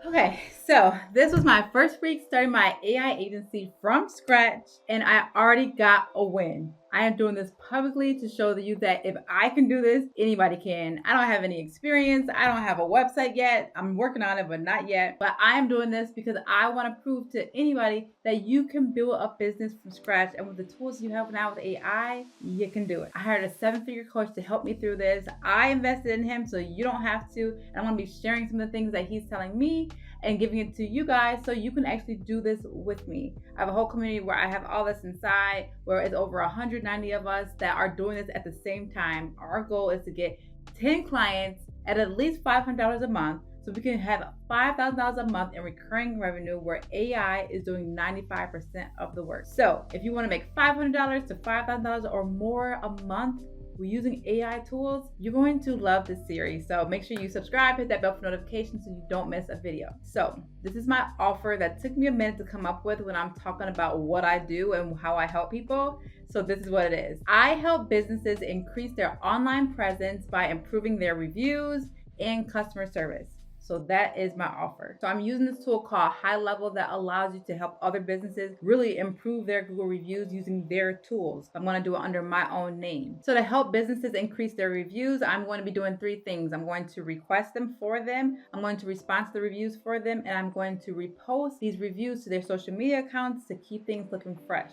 Okay, so this was my first week starting my AI agency from scratch, and I already got a win. I am doing this publicly to show you that if I can do this, anybody can. I don't have any experience. I don't have a website yet. I'm working on it, but not yet. But I am doing this because I want to prove to anybody that you can build a business from scratch. And with the tools you have now with AI, you can do it. I hired a 7-figure coach to help me through this. I invested in him so you don't have to. And I'm going to be sharing some of the things that he's telling me and giving it to you guys so you can actually do this with me. I have a whole community where I have all this inside, where it's over 190 of us that are doing this at the same time. Our goal is to get 10 clients at least $500 a month, so we can have $5,000 a month in recurring revenue where AI is doing 95% of the work. So if you want to make $500 to $5,000 or more a month, we're using AI tools, you're going to love this series. So make sure you subscribe, hit that bell for notifications so you don't miss a video. So this is my offer that took me a minute to come up with when I'm talking about what I do and how I help people. So this is what it is. I help businesses increase their online presence by improving their reviews and customer service. So that is my offer. So I'm using this tool called High Level that allows you to help other businesses really improve their Google reviews using their tools. I'm going to do it under my own name. So to help businesses increase their reviews, I'm going to be doing 3 things. I'm going to request them for them, I'm going to respond to the reviews for them, and I'm going to repost these reviews to their social media accounts to keep things looking fresh.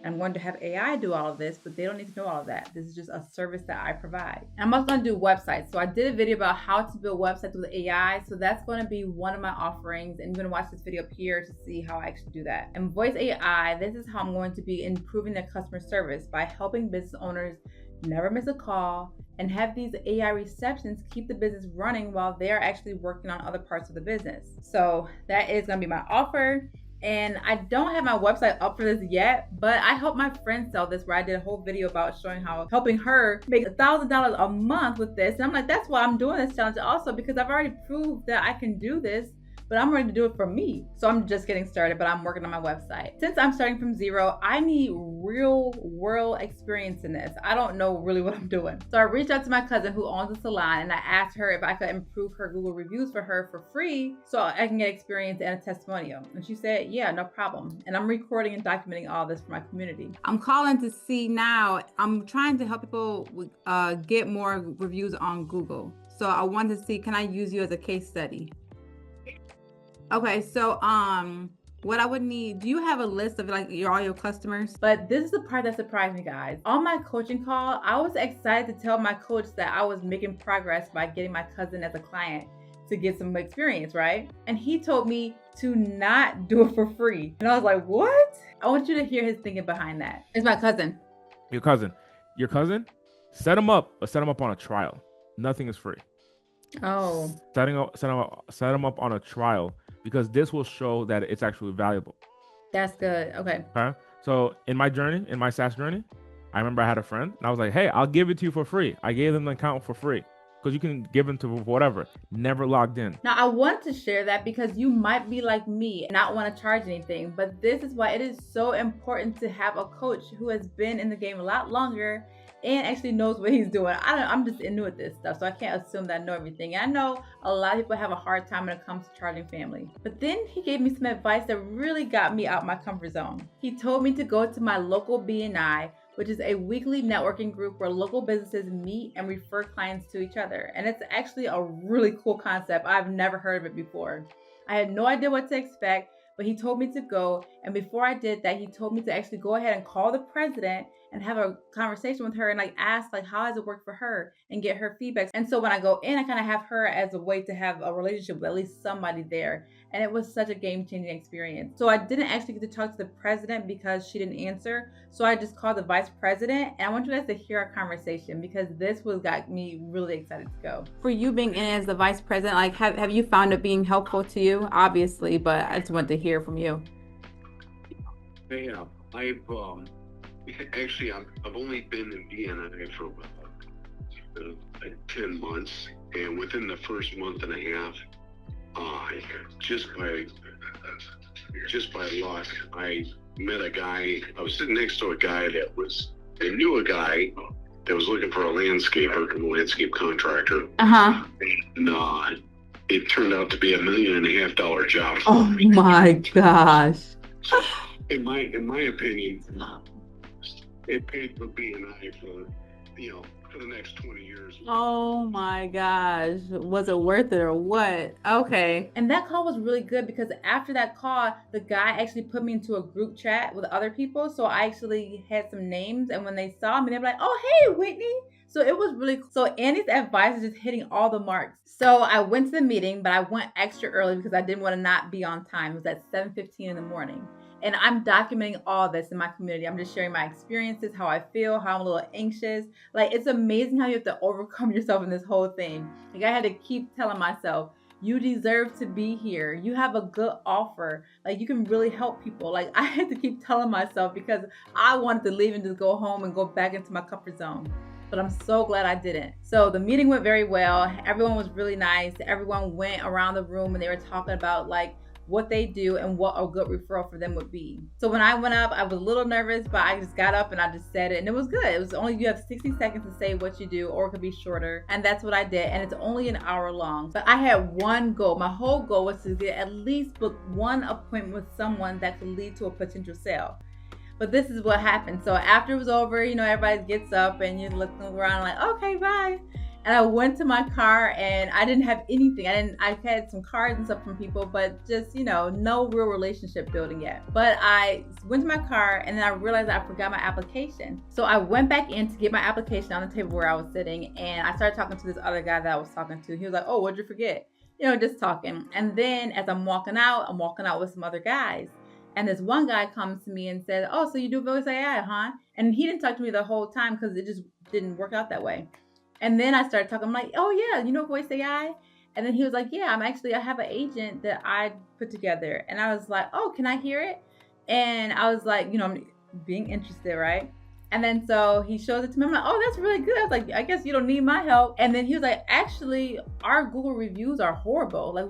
I'm going to have AI do all of this, but they don't need to know all of that. This is just a service that I provide. And I'm also going to do websites. So I did a video about how to build websites with AI. So that's going to be one of my offerings. And you're going to watch this video up here to see how I actually do that. And voice AI, this is how I'm going to be improving their customer service by helping business owners never miss a call and have these AI receptions keep the business running while they're actually working on other parts of the business. So that is going to be my offer. And I don't have my website up for this yet, but I helped my friend sell this, where I did a whole video about showing how helping her make $1,000 a month with this. And I'm like, that's why I'm doing this challenge also, because I've already proved that I can do this, but I'm ready to do it for me. So I'm just getting started, but I'm working on my website. Since I'm starting from zero, I need real world experience in this. I don't know really what I'm doing. So I reached out to my cousin who owns a salon, and I asked her if I could improve her Google reviews for her for free so I can get experience and a testimonial. And she said, yeah, no problem. And I'm recording and documenting all this for my community. I'm calling to see now, I'm trying to help people get more reviews on Google. So I wanted to see, can I use you as a case study? Okay, so what I would need, do you have a list of like all your customers? But this is the part that surprised me, guys. On my coaching call, I was excited to tell my coach that I was making progress by getting my cousin as a client to get some experience, right? And he told me to not do it for free. And I was like, what? I want you to hear his thinking behind that. It's my cousin. Your cousin? Set him up on a trial. Nothing is free. Oh. Set him up on a trial, because this will show that it's actually valuable. That's good. Okay. So in my SaaS journey, I remember I had a friend and I was like, hey, I'll give it to you for free. I gave them the account for free because you can give them to whatever, never logged in. Now I want to share that because you might be like me and not want to charge anything, but this is why it is so important to have a coach who has been in the game a lot longer and actually knows what he's doing. I'm just new at this stuff, so I can't assume that I know everything. And I know a lot of people have a hard time when it comes to charging family. But then he gave me some advice that really got me out my comfort zone. He told me to go to my local BNI, which is a weekly networking group where local businesses meet and refer clients to each other. And it's actually a really cool concept. I've never heard of it before. I had no idea what to expect, but he told me to go. And before I did that, he told me to actually go ahead and call the president and have a conversation with her and like ask like how has it worked for her and get her feedback. And so when I go in, I kind of have her as a way to have a relationship with at least somebody there. And it was such a game-changing experience. So I didn't actually get to talk to the president because she didn't answer. So I just called the vice president, and I want you guys to hear our conversation because this got me really excited to go. For you being in as the vice president, like have you found it being helpful to you? Obviously, but I just want to hear from you. Yeah, I've only been in BNI for about 10 months, and within the first month and a half, just by luck, I met a guy. I was sitting next to a guy I knew a guy that was looking for a landscaper, a landscape contractor. Uh-huh. And it turned out to be $1.5 million job for Oh me. my gosh. In my opinion, it paid for B&I for the next 20 years. Oh my gosh. Was it worth it or what? Okay. And that call was really good because after that call, the guy actually put me into a group chat with other people. So I actually had some names, and when they saw me, they were like, "Oh, hey, Whitney." So it was really cool. So Andy's advice is just hitting all the marks. So I went to the meeting, but I went extra early because I didn't want to not be on time. It was at 7:15 in the morning. And I'm documenting all this in my community. I'm just sharing my experiences, how I feel, how I'm a little anxious. Like, it's amazing how you have to overcome yourself in this whole thing. Like, I had to keep telling myself, you deserve to be here. You have a good offer. Like, you can really help people. Like, I had to keep telling myself because I wanted to leave and just go home and go back into my comfort zone. But I'm so glad I didn't. So the meeting went very well. Everyone was really nice. Everyone went around the room and they were talking about like what they do and what a good referral for them would be. So when I went up, I was a little nervous, but I just got up and I just said it, and it was good. It was only, you have 60 seconds to say what you do, or it could be shorter, and that's what I did, and it's only an hour long. But I had one goal. My whole goal was to get at least book one appointment with someone that could lead to a potential sale. But this is what happened. So after it was over, everybody gets up and you're looking around like, okay, bye. And I went to my car and I didn't have anything. I had some cards and stuff from people, but just, no real relationship building yet. But I went to my car and then I realized I forgot my application. So I went back in to get my application on the table where I was sitting, and I started talking to this other guy that I was talking to. He was like, oh, what'd you forget? Just talking. And then as I'm walking out with some other guys. And this one guy comes to me and said, oh, so you do voice AI, huh? And he didn't talk to me the whole time because it just didn't work out that way. And then I started talking. I'm like, oh, yeah, voice AI? And then he was like, yeah, I have an agent that I put together. And I was like, oh, can I hear it? And I was like, I'm being interested, right? And then so he shows it to me. I'm like, oh, that's really good. I was like, I guess you don't need my help. And then he was like, actually, our Google reviews are horrible. Like,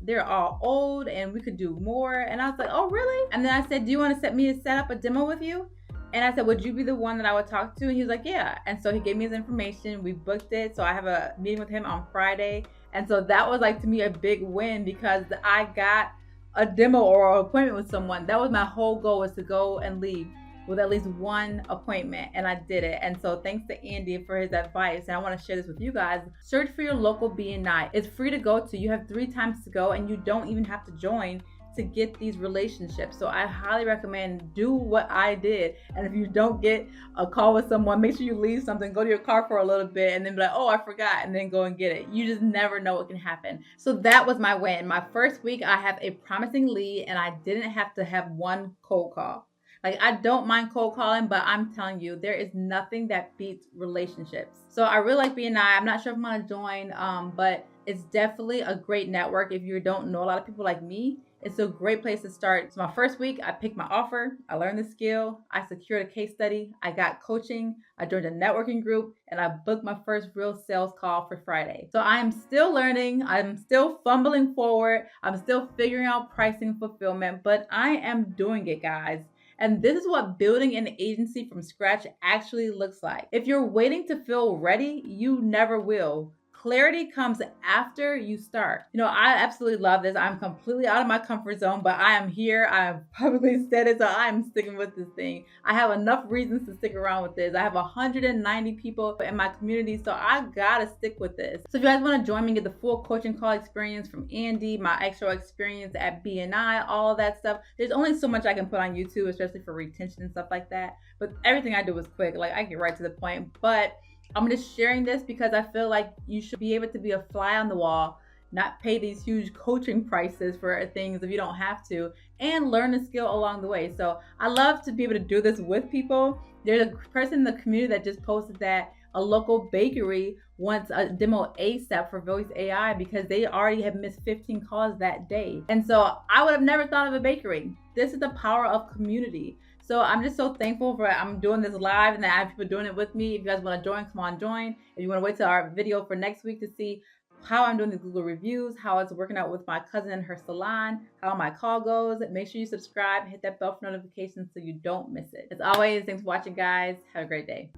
they're all old and we could do more. And I was like, oh, really? And then I said, do you want to set up a demo with you? And I said, would you be the one that I would talk to? And he was like, yeah. And so he gave me his information. We booked it. So I have a meeting with him on Friday. And so that was like, to me, a big win because I got a demo or an appointment with someone. That was my whole goal, was to go and leave with at least one appointment, and I did it. And so thanks to Andy for his advice, and I want to share this with you guys. Search for your local BNI. It's free to go to. You have 3 times to go, and you don't even have to join to get these relationships. So I highly recommend do what I did. And if you don't get a call with someone, make sure you leave something, go to your car for a little bit, and then be like, oh, I forgot, and then go and get it. You just never know what can happen. So that was my win. My first week, I have a promising lead, and I didn't have to have one cold call. Like, I don't mind cold calling, but I'm telling you, there is nothing that beats relationships. So I really like BNI. I'm not sure if I'm going to join, but it's definitely a great network. If you don't know a lot of people like me, it's a great place to start. So my first week, I picked my offer. I learned the skill. I secured a case study. I got coaching. I joined a networking group, and I booked my first real sales call for Friday. So I am still learning. I'm still fumbling forward. I'm still figuring out pricing and fulfillment, but I am doing it, guys. And this is what building an agency from scratch actually looks like. If you're waiting to feel ready, you never will. Clarity comes after you start. I absolutely love this. I'm completely out of my comfort zone, but I am here. I've publicly said it, so I'm sticking with this thing. I have enough reasons to stick around with this. I have 190 people in my community, so I gotta stick with this. So if you guys want to join me, get the full coaching call experience from Andy, my actual experience at BNI, all of that stuff. There's only so much I can put on YouTube, especially for retention and stuff like that. But everything I do is quick. Like, I get right to the point. But I'm just sharing this because I feel like you should be able to be a fly on the wall, not pay these huge coaching prices for things if you don't have to, and learn a skill along the way. So I love to be able to do this with people. There's a person in the community that just posted that a local bakery wants a demo ASAP for voice AI because they already have missed 15 calls that day. And so I would have never thought of a bakery. This is the power of community. So I'm just so thankful I'm doing this live and that I have people doing it with me. If you guys want to join, come on, join. If you want to wait till our video for next week to see how I'm doing the Google reviews, how it's working out with my cousin and her salon, how my call goes, make sure you subscribe, hit that bell for notifications so you don't miss it. As always, thanks for watching, guys. Have a great day.